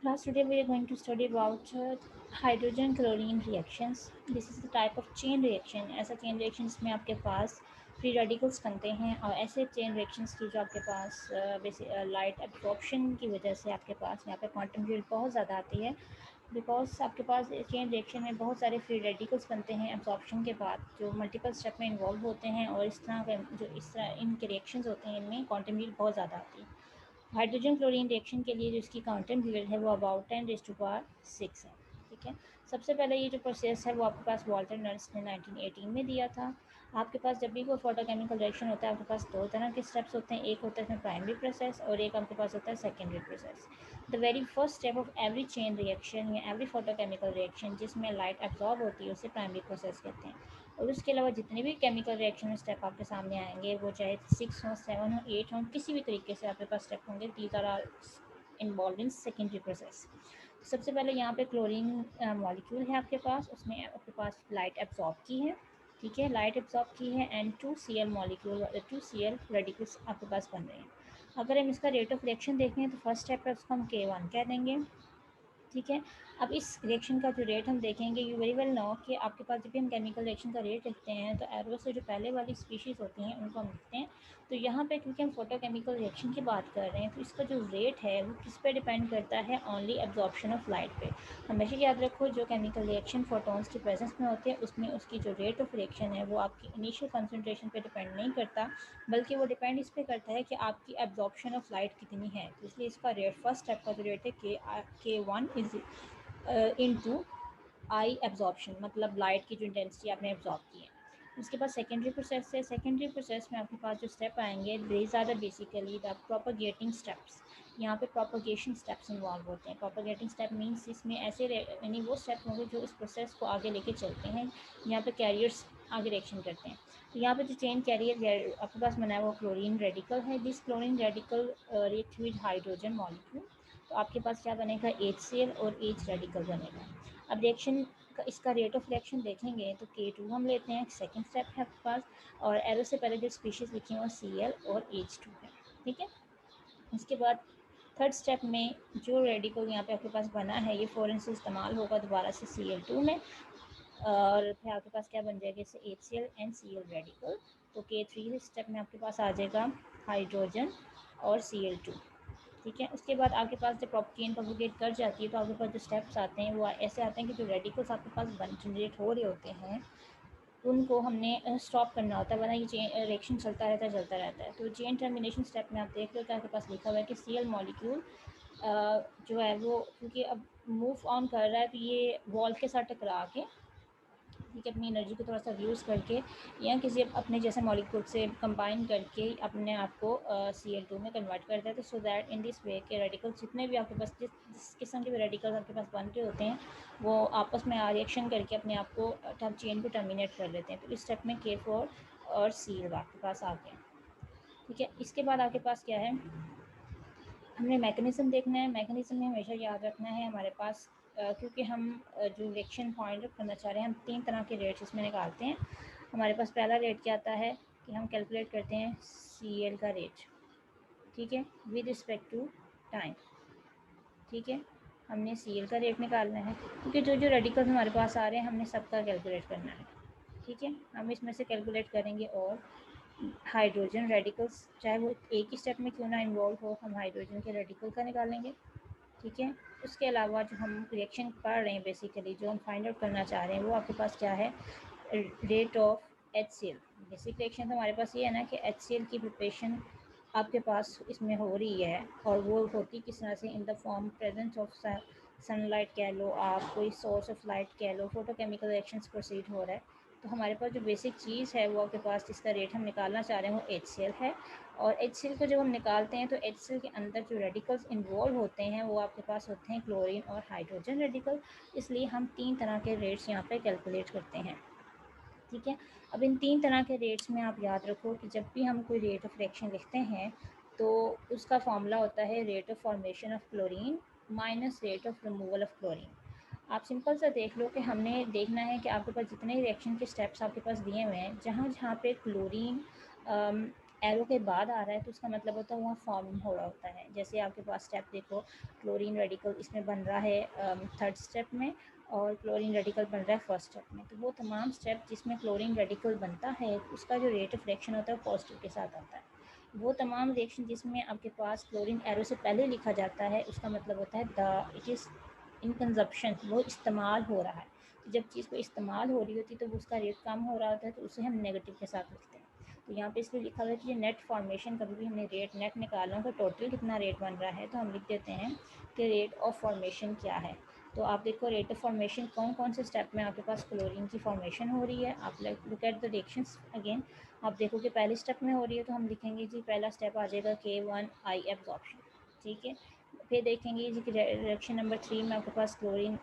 Class, today we are going to study about hydrogen chlorine reactions. This is the type of chain reaction. ऐसा chain reaction जिसमें आपके पास free radicals बनते हैं और ऐसे chain reactions की जो आपके पास लाइट एब्जॉर्प्शन की वजह से आपके पास यहाँ पे क्वांटम फील्ड बहुत ज़्यादा आती है, बिकॉज आपके पास चेन रिएक्शन में बहुत सारे फ्री रेडिकल्स बनते हैं एब्जॉर्प्शन के बाद जो मल्टीपल स्टेप में इन्वॉल्व होते हैं, और इस तरह के जो इस तरह इनके रिएक्शंस होते हैं इनमें क्वांटम फील्ड बहुत ज़्यादा आती है। हाइड्रोजन क्लोरीन रिएक्शन के लिए जो इसकी काउंटेंट पीरियड है वो अबाउट 10⁻6 है। ठीक है। सबसे पहले ये जो प्रोसेस है वो आपके पास वाल्टर नर्स ने 1918 में दिया था। आपके पास जब भी कोई फोटोकेमिकल रिएक्शन होता है आपके पास दो तरह के स्टेप्स होते हैं, एक होता है इसमें प्राइमरी प्रोसेस और एक आपके पास होता है secondary process. The very first step of every chain reaction या एवरी फोटोकेमिकल रिएक्शन जिसमें लाइट एब्जॉर्ब होती है उसे प्राइमरी प्रोसेस कहते हैं। और उसके अलावा जितने भी केमिकल रिएक्शन में स्टेप आपके सामने आएंगे वो चाहे 6 हो, 7 हो, 8 हो, किसी भी तरीके से आपके पास स्टेप होंगे, these are involve in secondary process. सबसे पहले यहाँ पे क्लोरीन मॉलिक्यूल है आपके पास, उसने आपके पास लाइट एब्जॉर्ब की है। ठीक है, लाइट एब्जॉर्ब की है and 2Cl molecule 2Cl radicals आपके पास बन रहे हैं। अगर हम इसका रेट ऑफ रिएक्शन देखें तो फर्स्ट स्टेप है उसको हम K1 कह देंगे। ठीक है। अब इस रिएक्शन का जो रेट हम देखेंगे, यू वेरी वेल नो कि आपके पास जब भी हम केमिकल रिएक्शन का रेट लिखते हैं तो एरो से जो पहले वाली स्पीशीज़ होती हैं उनको हम लिखते हैं। तो यहाँ पे क्योंकि हम फोटोकेमिकल रिएक्शन की बात कर रहे हैं तो इसका जो रेट है वो किस पे डिपेंड करता है, ओनली एब्जॉर्प्शन ऑफ लाइट पे। हमेशा याद रखो जो केमिकल रिएक्शन फोटोन्स की प्रेजेंस में होती है उसमें उसकी जो रेट ऑफ रिएक्शन है वो आपकी इनिशियल कंसनट्रेशन पे डिपेंड नहीं करता, बल्कि वो डिपेंड इस पे करता है कि आपकी एब्जॉर्प्शन ऑफ लाइट कितनी है। तो इसलिए इसका रेट फर्स्ट स्टेप का जो रेट है K1 is into I absorption, मतलब लाइट की जो इंटेंसिटी आपने एब्जॉर्ब की है। उसके बाद सेकेंडरी प्रोसेस है। सेकेंडरी प्रोसेस में आपके पास जो स्टेप आएंगे these are the basically the propagating steps. यहाँ पे प्रोपगेशन स्टेप्स इन्वॉल्व होते हैं। प्रोपगेटिंग स्टेप मीन्स इसमें ऐसे यानी वो स्टेप होंगे जो इस प्रोसेस को आगे लेके चलते हैं, यहाँ पे कैरियर्स आगे रिएक्शन करते हैं। तो यहाँ पे जो चेन कैरियर आपके पास बना है वो क्लोरीन रेडिकल है। This chlorine radical react with hydrogen molecule. तो आपके पास क्या बनेगा, HCl और H रेडिकल बनेगा। अब रिएक्शन का इसका रेट ऑफ रिएक्शन देखेंगे तो K2 हम लेते हैं, सेकंड स्टेप है आपके पास, और एरो से पहले जो स्पीशीज़ लिखी हैं वो Cl और H2 है। ठीक है। इसके बाद थर्ड स्टेप में जो रेडिकल यहाँ पे आपके पास बना है ये फ़ौरन से इस्तेमाल होगा दोबारा से Cl2 में, और फिर आपके पास क्या बन जाएगा इससे HCl एंड Cl रेडिकल। तो K3 स्टेप में आपके पास आ जाएगा हाइड्रोजन और Cl2। ठीक है। उसके बाद आपके पास जब चेन प्रोपोगेट कर जाती है तो आपके पास जो स्टेप्स आते हैं वो ऐसे आते हैं कि जो रेडिकल्स आपके पास बन जनरेट हो रहे होते हैं उनको हमने स्टॉप करना होता है, वरना ये चेन रिएक्शन चलता रहता है। तो चेन टर्मिनेशन स्टेप में आप देख लो कि आपके पास लिखा हुआ है कि Cl मॉलिक्यूल जो है वो क्योंकि अब मूव ऑन कर रहा है तो ये वॉल के साथ टकरा के, ठीक है, अपनी एनर्जी को थोड़ा सा यूज़ करके या किसी अपने जैसे मॉलिक्यूल से कंबाइन करके अपने आप को Cl2 में कन्वर्ट करता है। तो so that in this way के रेडिकल्स जितने भी आपके पास जिस किस्म के भी रेडिकल्स आपके पास बन के होते हैं वो आपस में रिएक्शन करके अपने आप को चेन को टर्मिनेट कर लेते हैं। तो इस स्टेप में K4 और Cl आपके पास आ गया। ठीक है। इसके बाद आपके पास क्या है, हमने मैकेनिज़्म देखना है। मैकेनिज़्म में हमेशा याद रखना है हमारे पास क्योंकि हम जो रिएक्शन पॉइंट करना चाह रहे हैं हम तीन तरह के रेट्स इसमें निकालते हैं। हमारे पास पहला रेट क्या आता है कि हम कैलकुलेट करते हैं Cl का रेट, ठीक है, विद रिस्पेक्ट टू टाइम। ठीक है। हमने Cl का रेट निकालना है क्योंकि जो जो रेडिकल्स हमारे पास आ रहे हैं हमने सबका कैलकुलेट करना है। ठीक है। हम इसमें से कैलकुलेट करेंगे और हाइड्रोजन रेडिकल्स चाहे वो एक ही स्टेप में क्यों ना इन्वॉल्व हो हम हाइड्रोजन के रेडिकल का निकालेंगे। ठीक है। उसके अलावा जो हम रिएक्शन पढ़ रहे हैं बेसिकली जो हम फाइंड आउट करना चाह रहे हैं वो आपके पास क्या है, rate of HCl। Basic reaction तो हमारे पास ये है ना कि HCl की प्रिपरेशन आपके पास इसमें हो रही है और वो होती किस तरह से, in the form presence of sunlight कह लो आप, कोई सोर्स ऑफ लाइट कह लो, फोटोकेमिकल रिएक्शंस प्रोसीड हो रहा है। तो हमारे पास जो बेसिक चीज़ है वो आपके पास जिसका रेट हम निकालना चाह रहे हैं वो HCl है। और HCl को जब हम निकालते हैं तो HCl के अंदर जो रेडिकल्स इन्वॉल्व होते हैं वो आपके पास होते हैं क्लोरीन और हाइड्रोजन रेडिकल। इसलिए हम तीन तरह के रेट्स यहाँ पे कैलकुलेट करते हैं। ठीक है। अब इन तीन तरह के रेट्स में आप याद रखो कि जब भी हम कोई रेट ऑफ रिएक्शन लिखते हैं तो उसका फॉर्मूला होता है rate of formation of chlorine minus rate of removal of chlorine. आप सिंपल सा देख लो कि हमने देखना है कि आपके पास जितने रिएक्शन के स्टेप्स आपके पास दिए हुए हैं जहाँ जहाँ पे क्लोरीन एरो के बाद आ रहा है तो उसका मतलब होता है वहाँ फॉर्म हो रहा होता है। जैसे आपके पास स्टेप देखो, क्लोरीन रेडिकल इसमें बन रहा है थर्ड स्टेप में, और क्लोरीन रेडिकल बन रहा है फर्स्ट स्टेप में। तो वो तमाम स्टेप जिसमें क्लोरीन रेडिकल बनता है उसका जो रेट ऑफ रिएक्शन होता है वो पॉजिटिव के साथ आता है। वो तमाम रिएक्शन जिसमें आपके पास क्लोरीन एरो से पहले लिखा जाता है उसका मतलब होता है the it is in consumption, वो इस्तेमाल हो रहा है। तो जब चीज़ को इस्तेमाल हो रही होती है तो उसका रेट कम हो रहा होता है, तो उसे हम नेगेटिव के साथ लिखते हैं। तो यहाँ पे इसलिए लिखा हुआ है कि नेट फॉर्मेशन, कभी भी हमने रेट नेट निकालना हो तो टोटल कितना रेट बन रहा है, तो हम लिख देते हैं कि रेट ऑफ फॉर्मेशन क्या है। तो आप देखो रेट ऑफ फॉर्मेशन कौन कौन से स्टेप में आपके पास क्लोरीन की फॉर्मेशन हो रही है। आप look at the reactions again. आप देखो कि पहले स्टेप में हो रही है तो हम लिखेंगे जी पहला स्टेप आ जाएगा K1 एब्जॉर्प्शन, ठीक है। फिर देखेंगे जी कि रिएक्शन नंबर 3 में आपके पास क्लोरीन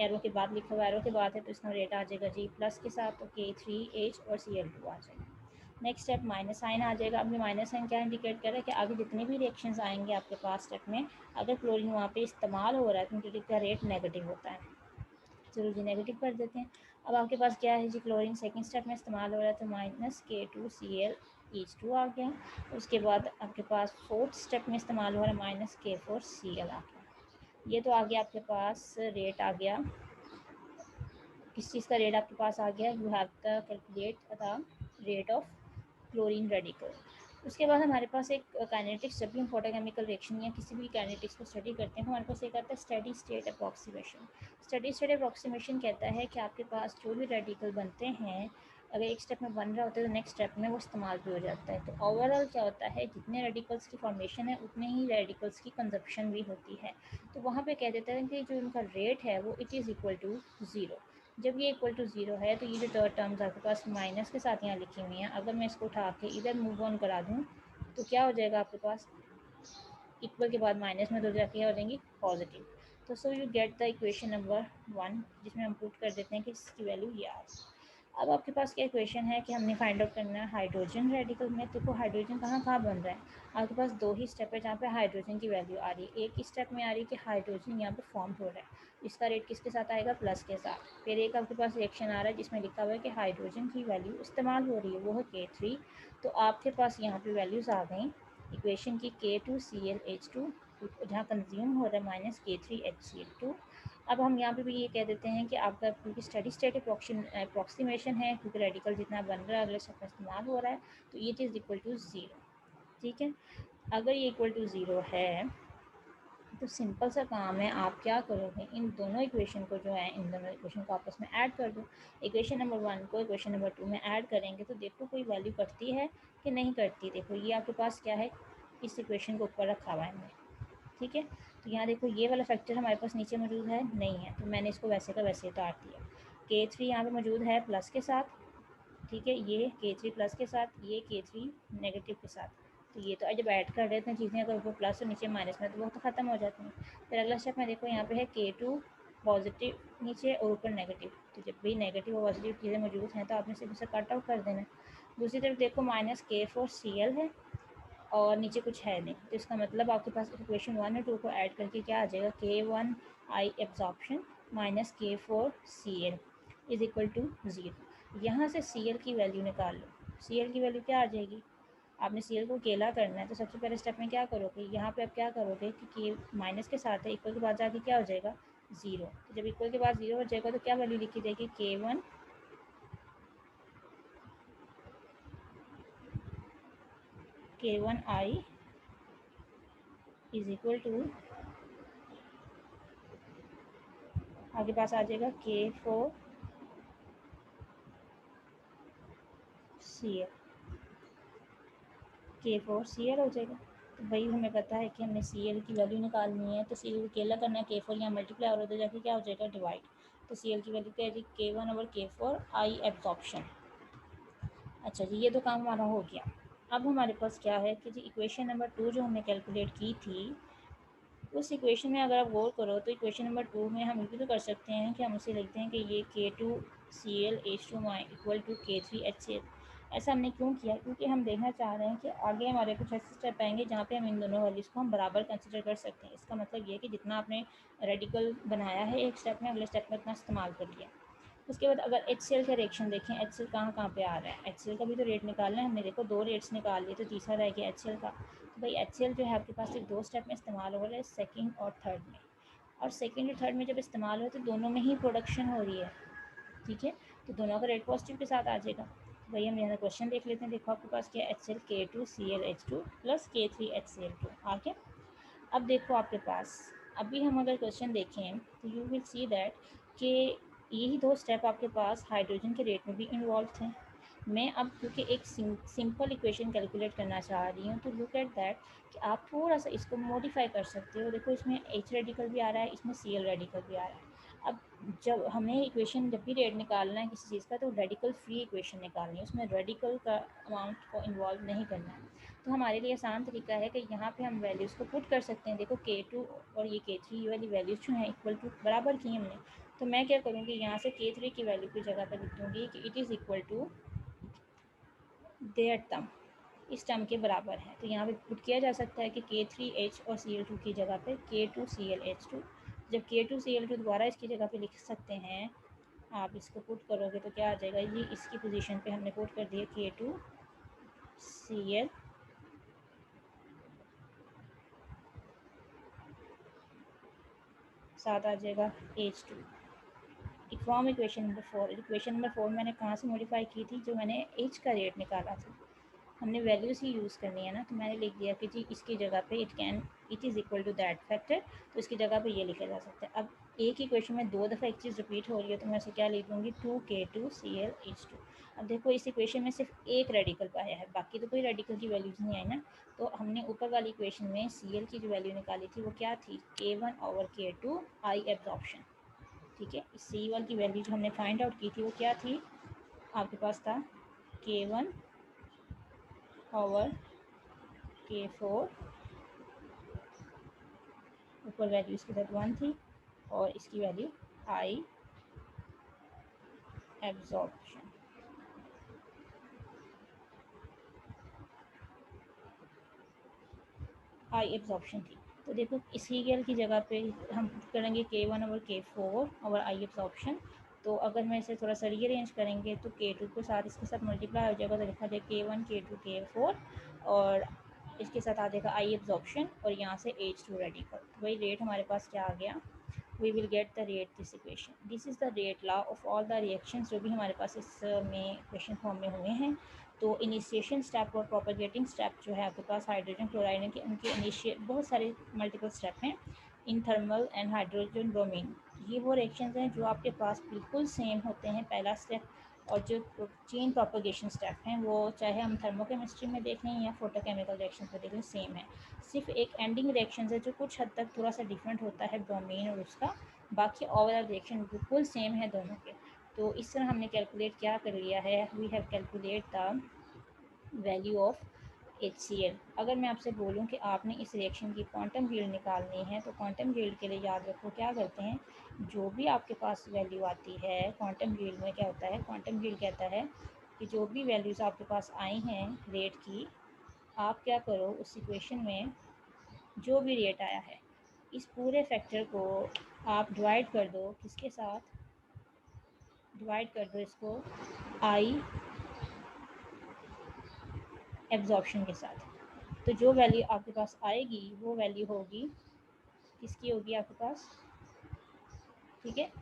एरो के बाद लिखा हुआ, एरो के बाद है तो इसका रेट आ जाएगा जी प्लस के साथ, तो K3H और Cl2 आ जाएगा। नेक्स्ट स्टेप माइनस साइन आ जाएगा। अब माइनस साइन क्या इंडिकेट कर रहा है कि आगे जितने भी रिएक्शंस आएंगे आपके पास स्टेप में, अगर क्लोरीन वहाँ पे इस्तेमाल हो रहा है तो उनके का रेट नेगेटिव होता है। चलो जी नेगेटिव कर देते हैं। अब आपके पास क्या है जी, क्लोरीन सेकंड स्टेप में इस्तेमाल हो रहा है तो -K2Cl H2 आ गया। उसके बाद आपके पास फोर्थ स्टेप में इस्तेमाल हो रहा है -K4Cl आ गया। ये तो आ गया आपके पास रेट आ गया, किस चीज़ का रेट आपके पास आ गया, you have the calculate the rate of chlorine radical. उसके बाद हमारे पास एक काइनेटिक्स, जब भी हम फोटोकेमिकल रिएक्शन या किसी भी काइनेटिक्स को स्टडी करते हैं तो हमारे पास एक आता है steady state approximation. Steady state approximation कहता है कि आपके पास जो भी रेडिकल बनते हैं, अगर एक स्टेप में बन रहा होता है तो नेक्स्ट स्टेप में वो इस्तेमाल भी हो जाता है। तो ओवरऑल क्या होता है, जितने रेडिकल्स की फॉर्मेशन है उतने ही रेडिकल्स की कंजप्शन भी होती है। तो वहाँ पे कह देते हैं कि जो उनका रेट है वो it is equal to zero. जब ये इक्वल टू ज़ीरो है तो ये जो टर्म्स आपके पास माइनस के साथ यहाँ लिखी हुई हैं, अगर मैं इसको उठा के इधर मूव ऑन करा दूँ तो क्या हो जाएगा आपके पास, इक्वल के बाद माइनस में तो जाके क्या हो जाएंगी पॉजिटिव। तो so you get the equation number 1, जिसमें हम पुट कर देते हैं कि इसकी वैल्यू ये आ रही है। अब आपके पास क्या इक्वेशन है कि हमने फाइंड आउट करना है हाइड्रोजन रेडिकल में। देखो हाइड्रोजन कहाँ कहाँ बन रहा है, आपके पास दो ही स्टेप है जहाँ पे हाइड्रोजन की वैल्यू आ रही है। एक ही स्टेप में आ रही है कि हाइड्रोजन यहाँ पे फॉर्म हो रहा है, इसका रेट किसके साथ आएगा, प्लस के साथ। फिर एक आपके पास रिएक्शन आ रहा है जिसमें लिखा हुआ है कि हाइड्रोजन की वैल्यू इस्तेमाल हो रही है, वो है K3। तो आपके पास यहाँ पे वैल्यूज़ आ गई इक्वेशन की K2Cl H2, जहाँ कंज्यूम हो रहा है -K3HCl2। अब हम यहाँ पे भी ये कह देते हैं कि आपका क्योंकि स्टडी स्टेट अप्रॉक्सीमेशन है, क्योंकि रेडिकल जितना बन रहा है अगले स्टेप में इस्तेमाल हो रहा है, तो ये चीज़ इक्वल टू ज़ीरो, ठीक है। अगर ये इक्वल टू ज़ीरो है तो सिंपल सा काम है, आप क्या करोगे, इन दोनों इक्वेशन को जो है इन दोनों इक्वेशन को आपस में ऐड कर दो। इक्वेशन नंबर 1 को इक्वेशन नंबर 2 में ऐड करेंगे तो देखो कोई वैल्यू करती है कि नहीं करती। देखो ये आपके पास क्या है, इस इक्वेशन को ऊपर रखा हुआ है हमने, ठीक है। तो यहाँ देखो ये वाला फैक्टर हमारे पास नीचे मौजूद है नहीं है, तो मैंने इसको वैसे का वैसे उतार दिया। K3 यहाँ पे मौजूद है प्लस के साथ, ठीक है, ये K3 प्लस के साथ, ये K3 नेगेटिव के साथ। तो ये तो जब ऐड कर देते हैं चीज़ें, अगर ऊपर प्लस और नीचे माइनस में तो वो तो ख़त्म हो जाती हैं। फिर अगला स्टेप में देखो यहाँ पे है K2 पॉजिटिव नीचे और ऊपर नेगेटिव। तो जब भी नेगेटिव और पॉजिटिव चीज़ें मौजूद हैं तो आपने सिर्फ उसे कट आउट कर देना है। दूसरी तरफ देखो -K4Cl है और नीचे कुछ है नहीं, तो इसका मतलब आपके पास इक्वेशन 1 और 2 को ऐड करके क्या आ जाएगा, K1 absorption -K4Cl is equal to zero. यहाँ से Cl की वैल्यू निकाल लो। Cl की वैल्यू क्या आ जाएगी, आपने Cl को अकेला करना है तो सबसे पहले स्टेप में क्या करोगे, यहाँ पे आप क्या करोगे कि K माइनस के साथ है, इक्वल के बाद जाके क्या हो जाएगा ज़ीरो। तो जब इक्वल के बाद ज़ीरो हो जाएगा तो क्या वैल्यू लिखी जाएगी, K1I इज इक्वल टू, आपके पास आ जाएगा K4Cl हो जाएगा। तो भाई हमें पता है कि हमने Cl की वैल्यू निकालनी है, तो Cl अकेला करना है, K4 यहाँ मल्टीप्लाई और उधर जाके क्या हो जाएगा डिवाइड। तो Cl की वैल्यू क्या है जी, K1/K4 I एब्जॉर्प्शन। अच्छा जी ये तो काम हमारा हो गया। अब हमारे पास क्या है कि जी इक्वेशन नंबर 2 जो हमने कैलकुलेट की थी, उस इक्वेशन में अगर आप गौर करो तो इक्वेशन नंबर 2 में हम ये भी तो कर सकते हैं कि हम उसे लिखते हैं कि ये K2Cl इक्वल टू K3HCl। ऐसा हमने क्यों किया, क्योंकि हम देखना चाह रहे हैं कि आगे हमारे कुछ ऐसे स्टेप आएंगे जहाँ पे हम इन दोनों वैल्यूज़ को हम बराबर कंसिडर कर सकते हैं। इसका मतलब ये है कि जितना आपने रेडिकल बनाया है एक स्टेप में, अगले स्टेप में उतना इस्तेमाल कर लिया। उसके बाद अगर HCl का रिएक्शन देखें, HCl कहाँ कहाँ पे आ रहा है, HCl का भी तो रेट निकालना है हमने। देखो 2 रेट्स निकाल लिए, तो तीसरा रह गया HCl का। तो भाई HCl जो है आपके पास सिर्फ 2 स्टेप में इस्तेमाल हो रहा है, सेकेंड और थर्ड में। और सेकेंड और थर्ड में जब इस्तेमाल हो तो दोनों में ही प्रोडक्शन हो रही है, ठीक है। तो दोनों का रेट पॉजिटिव के साथ आ जाएगा। भाई हम यहाँ क्वेश्चन देख लेते हैं। देखो आपके पास क्या है, HCl K2Cl प्लस K3HCl आ गया। अब देखो आपके पास, अभी हम अगर क्वेश्चन देखें तो यू विल सी दैट कि यही 2 स्टेप आपके पास हाइड्रोजन के रेट में भी इन्वॉल्व थे। मैं अब क्योंकि एक सिंपल इक्वेशन कैलकुलेट करना चाह रही हूँ, तो लुक एट दैट कि आप थोड़ा सा इसको मॉडिफाई कर सकते हो। देखो इसमें H रेडिकल भी आ रहा है, इसमें Cl रेडिकल भी आ रहा है। अब जब हमें इक्वेशन जब भी रेट निकालना है किसी चीज़ का, तो रेडिकल फ्री इक्वेशन निकालनी है, उसमें रेडिकल का अमाउंट को इन्वॉल्व नहीं करना है। तो हमारे लिए आसान तरीका है कि यहाँ पे हम वैल्यूज़ को पुट कर सकते हैं। देखो K2 और ये K3 वाली वैल्यूज़ जो हैं इक्वल टू बराबर की हमने, तो मैं क्या करूँगी, यहाँ से K3 की वैल्यू की जगह पर लिख दूँगी कि it is equal to their term, इस टर्म के बराबर है। तो यहाँ पे पुट किया जा सकता है कि K3H और Cl2 की जगह पे K2ClH2। जब K2Cl2 दोबारा इसकी जगह पे लिख सकते हैं, आप इसको पुट करोगे तो क्या आ जाएगा, ये इसकी पोजीशन पे हमने पुट कर दिया K2Cl साथ आ जाएगा H2। From equation number 4। Equation number 4 मैंने कहाँ से मॉडिफाई की थी, जो मैंने H का रेट निकाला था। हमने वैल्यूज़ ही यूज़ करनी है ना, तो मैंने लिख दिया कि जी इसकी जगह पे it is equal to that factor, तो इसकी जगह पे ये लिखा जा सकता है। अब एक ही क्वेश्चन में 2 दफ़ा एक चीज़ रिपीट हो रही है, तो मैं इसे क्या लिख दूँगी, 2K2Cl H2। अब देखो इस इक्वेशन में सिर्फ एक रेडिकल पाया है, बाकी तो कोई रेडिकल की वैल्यूज़ नहीं आई ना। तो हमने ऊपर वाली इक्वेशन में Cl की जो वैल्यू निकाली थी वो क्या थी, K1/K2 आई एब्जॉर्प्शन, ठीक है। इस C1 की वैल्यू जो हमने फाइंड आउट की थी वो क्या थी, आपके पास था K1/K4, ऊपर वैल्यू इसके साथ 1 थी, और इसकी वैल्यू आई एब्जॉर्प्शन, थी। तो देखो इसी गैल की जगह पे हम करेंगे K1/K4 और आई एब्जॉर्प्शन। तो अगर मैं इसे थोड़ा सा रीअरेंज करेंगे तो K2 के साथ इसके साथ मल्टीप्लाई हो जाएगा, तो लिखा जाए K1 K2 K4, और इसके साथ आ जाएगा आई एब्जॉर्प्शन, और यहाँ से H2 रेडिकल। तो वही रेट हमारे पास क्या आ गया, we will get the rate this equation. This is the rate law of all the reactions जो भी हमारे पास इसमें क्वेश्चन फॉर्म में हुए हैं। तो इनिशिएशन स्टेप और प्रोपेगेटिंग स्टेप जो है आपके पास हाइड्रोजन क्लोराइड के, उनके इनिशिएट बहुत सारे मल्टीपल स्टेप हैं in thermal and hydrogen bromine. ये वो रिएक्शंस हैं जो आपके पास बिल्कुल सेम होते हैं, पहला स्टेप। और जो चेन प्रोपेगेशन स्टेप हैं वो चाहे हम थर्मोकेमिस्ट्री में देख लें या फोटोकेमिकल रिएक्शन में देख लें, सेम है। सिर्फ एक एंडिंग रिएक्शन है जो कुछ हद तक थोड़ा सा डिफरेंट होता है ब्रोमीन और उसका, बाकी ओवरऑल रिएक्शन बिल्कुल सेम है दोनों के। तो इस तरह हमने कैलकुलेट क्या कर लिया है, we have calculate the value of HCl। अगर मैं आपसे बोलूं कि आपने इस रिएक्शन की क्वांटम यील्ड निकालनी है, तो क्वांटम यील्ड के लिए याद रखो क्या करते हैं, जो भी आपके पास वैल्यू आती है क्वांटम यील्ड में क्या होता है, क्वांटम यील्ड कहता है कि जो भी वैल्यूज़ आपके पास आई हैं रेट की, आप क्या करो उस इक्वेशन में जो भी रेट आया है इस पूरे फैक्टर को आप डिवाइड कर दो, किसके साथ डिवाइड कर दो इसको, आई एब्जॉर्प्शन के साथ। तो जो वैल्यू आपके पास आएगी वो वैल्यू होगी, किसकी होगी आपके पास, ठीक है।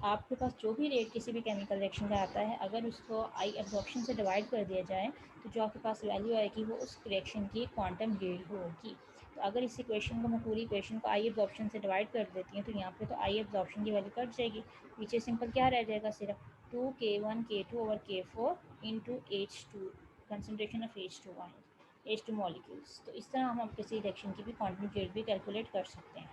आपके पास जो भी रेट किसी भी केमिकल रिएक्शन का आता है, अगर उसको आई एब्जॉर्प्शन से डिवाइड कर दिया जाए, तो जो आपके पास वैल्यू आएगी वो उस रिएक्शन की क्वांटम यील्ड होगी। तो अगर इस इक्वेशन को मैं पूरी इक्वेशन को आई एब्जॉर्प्शन से डिवाइड कर देती हूँ, तो यहाँ पे तो आई एब्जॉर्प्शन की वैल्यू कट जाएगी, पीछे सिंपल क्या रह जाएगा, सिर्फ 2K1K2/K4 into H2, concentration of H2 molecules. तो इस तरह हम किसी रिएक्शन की भी क्वांटम यील्ड भी कैलकुलेट कर सकते हैं।